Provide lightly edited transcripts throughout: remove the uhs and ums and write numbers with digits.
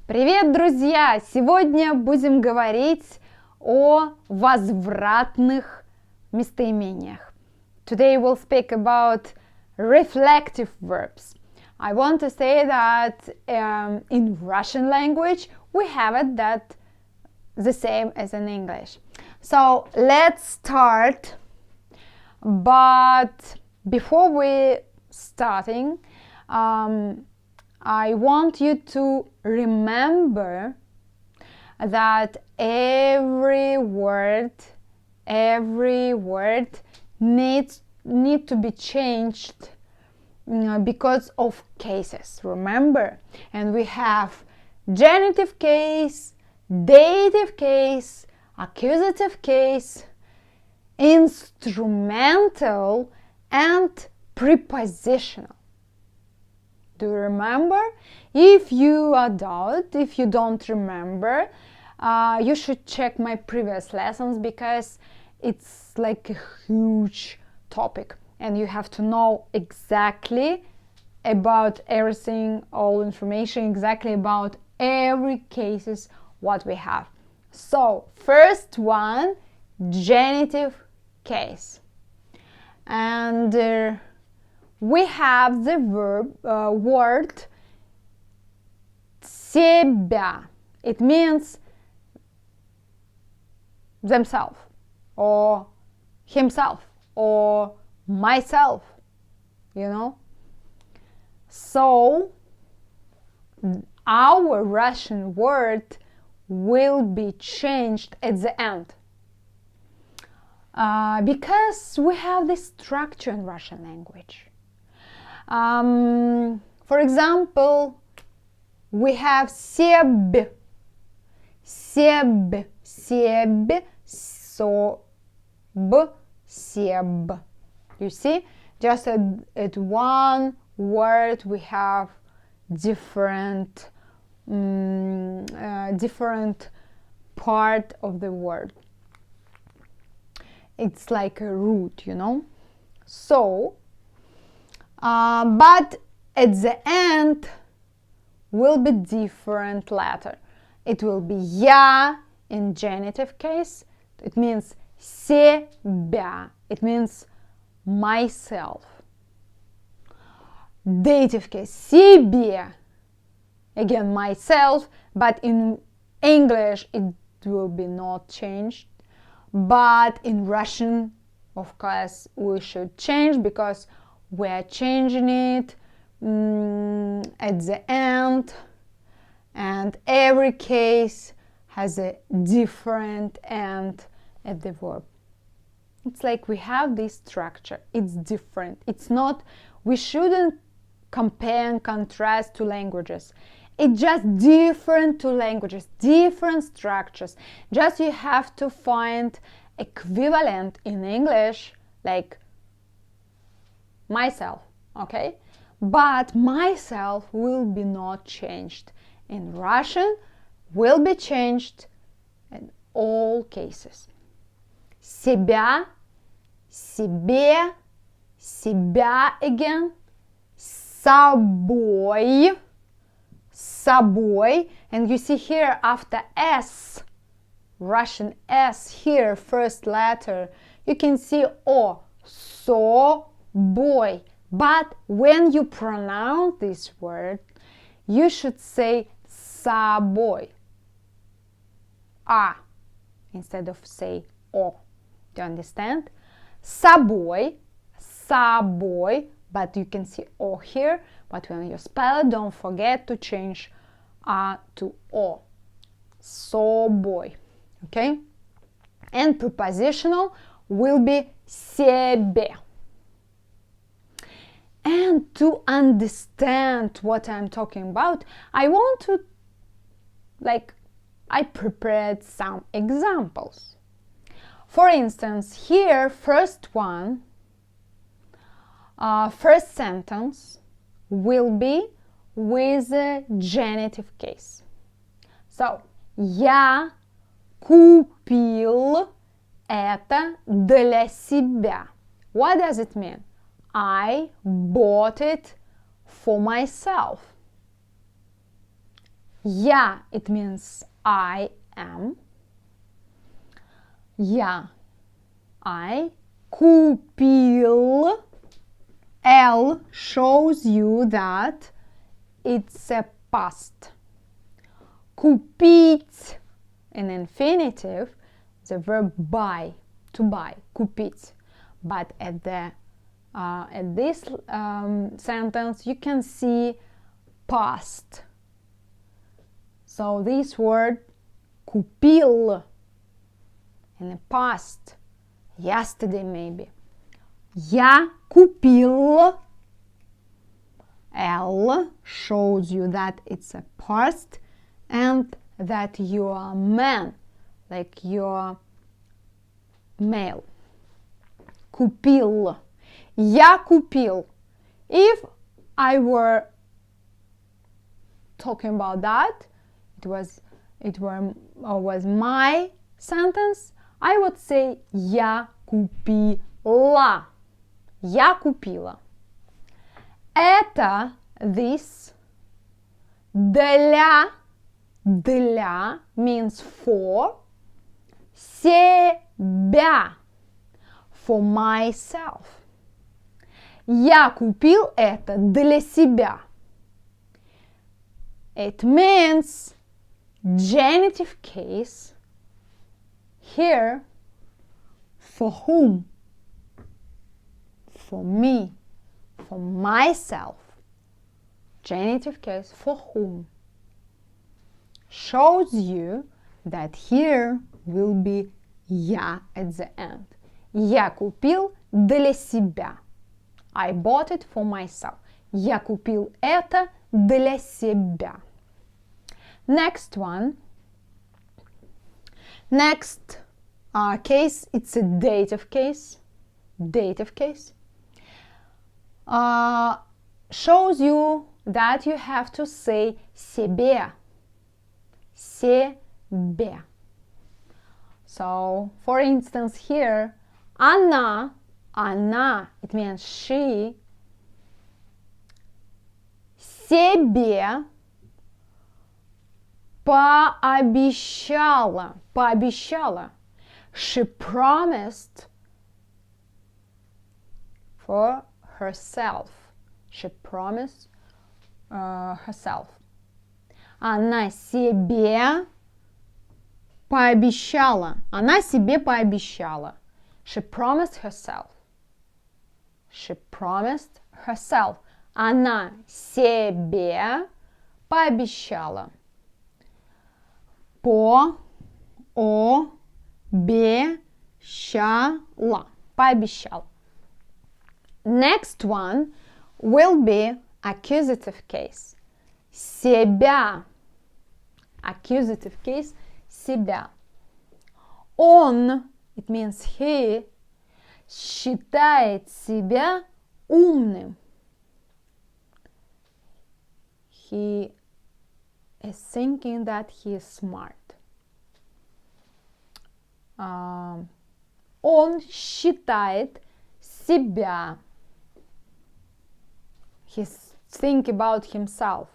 Привет, друзья! Сегодня будем говорить о возвратных местоимениях. Today we'll speak about reflective verbs. I want to say that in Russian language we have it that the same as in English. So let's start. But before we starting, I want you to remember that every word need to be changed because of cases. Remember, and we have genitive case, dative case, accusative case, instrumental, and prepositional. Do you remember? If you don't remember, you should check my previous lessons because it's like a huge topic and you have to know exactly about everything, all information exactly about every cases what we have. So first one, genitive case, and we have the word себя. It means themselves or himself or myself, you know. So our Russian word will be changed at the end because we have this structure in Russian language. For example, we have себ, себ, себ. You see, just at one word we have different part of the word. It's like a root, you know. So but at the end will be different letter. It will be я in genitive case. It means себя. It means myself. Dative case, себе. Again, myself, but in English it will be not changed. But in Russian, of course, we should change because we are changing it at the end, and every case has a different end at the verb. It's like we have this structure. It's different. It's not, we shouldn't compare and contrast two languages. It's just different two languages, different structures. Just you have to find equivalent in English, like myself, okay? But myself will be not changed. In Russian, will be changed in all cases. Себя, себе, себя again, собой, собой, and you see here after S, Russian S here, first letter, you can see O, собой. But when you pronounce this word, you should say собой, а, instead of say O. Do you understand? Собой, собой, but you can see O here, but when you spell it, don't forget to change A to O. Собой, okay? And prepositional will be себе. And to understand what I'm talking about, I want to, I prepared some examples. For instance, here, first sentence will be with a genitive case. So, я купил это для себя. What does it mean? I bought it for myself. Я, it means I am. Я, I. Купил. L shows you that it's a past. Купить, in infinitive, the verb buy, to buy, купить. But at this sentence you can see past. So this word купил in the past, yesterday maybe. Я купил. L shows you that it's a past and that you are a man, like you're male. Купил. Я купил. If I were talking about that, it was my sentence, I would say я купила. Я купила. Это, this, для means for, себя, for myself. Я купил это для себя. It means genitive case. Here, for whom? For me, for myself. Genitive case, for whom? Shows you that here will be я at the end. Я купил для себя. I bought it for myself. Я купил это для себя. Next one. Next case, it's a dative case. Dative case. Shows you that you have to say себе. Себе. So, for instance, here, она, it means she, себе пообещала. She promised for herself. She promised herself. Она себе пообещала. Она себе пообещала. She promised herself. She promised herself. Она себе пообещала. Пообещала. Пообещала. Next one will be accusative case. Себя. Accusative case. Себя. Он, it means he, считает себя умным. He is thinking that he is smart. Он считает себя. He's thinking about himself,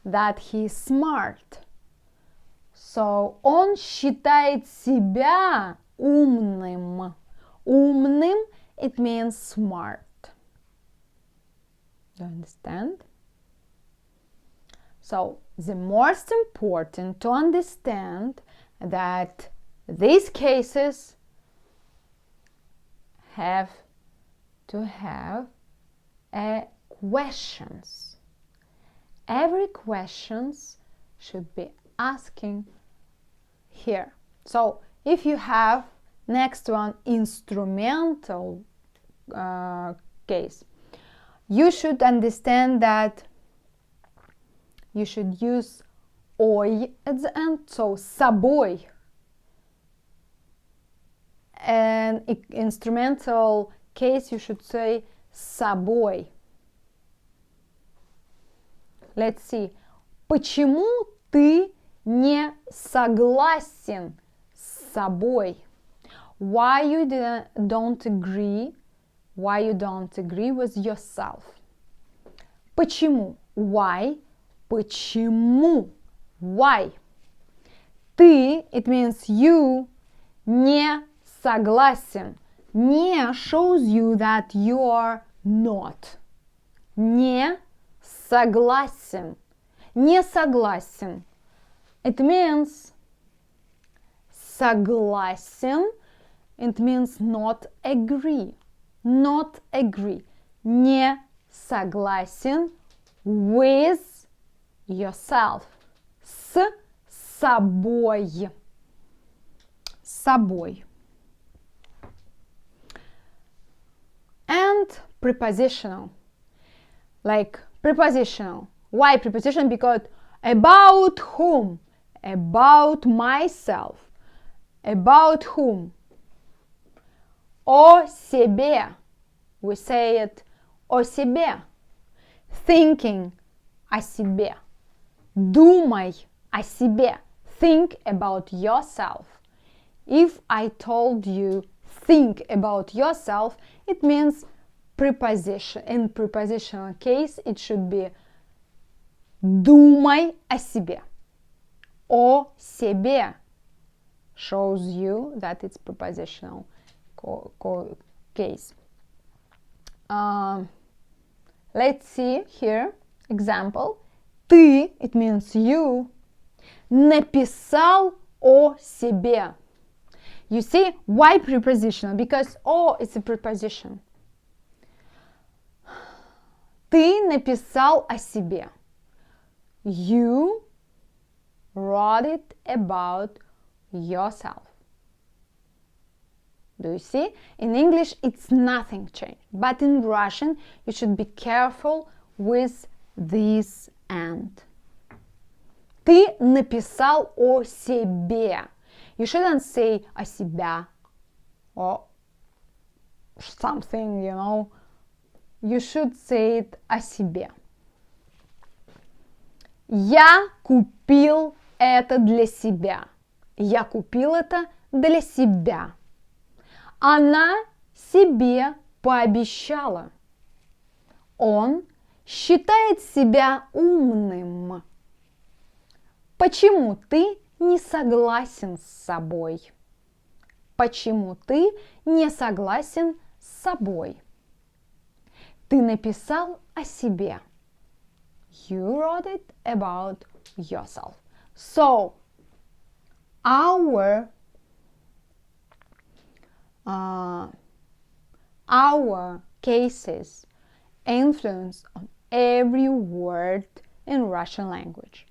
that he is smart. So, он считает себя умным. Умным, it means smart. Do you understand? So, the most important to understand that these cases have to have questions. Every questions should be asking here. So, if you have next one instrumental case, you should understand that you should use ой at the end, so собой. And instrumental case, you should say собой. Let's see. Почему ты не согласен с собой? Why you don't agree? Why you don't agree with yourself? Почему? Why? Почему? Why? Ты, it means you, не согласен. Не shows you that you are not. Не согласен. Не согласен. It means согласен. It means not agree. Not agree. Не согласен with yourself. С собой. С собой. And prepositional. Like prepositional. Why prepositional? Because about whom? About myself. About whom? О себе. We say it о себе. Thinking о себе. Думай о себе. Think about yourself. If I told you think about yourself, it means preposition. In prepositional case, it should be думай о себе. О себе shows you that it's prepositional case. Let's see here example. Ты, it means you, написал о себе. You see, why prepositional? Because о is a preposition. Ты написал о себе. You wrote it about yourself. Do you see? In English, it's nothing changed. But in Russian, you should be careful with this and. Ты написал о себе. You shouldn't say о себя or something, you know. You should say it о себе. Я купил это для себя. Я купил это для себя. Она себе пообещала. Он считает себя умным. Почему ты не согласен с собой? Почему ты не согласен с собой? Ты написал о себе. You wrote it about yourself. So, our cases influence on every word in Russian language.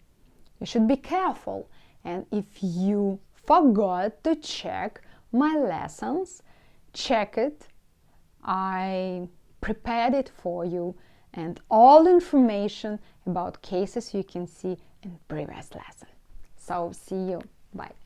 You should be careful, and if you forgot to check my lessons, check it. I prepared it for you, and all information about cases you can see in previous lesson. So see you. Bye.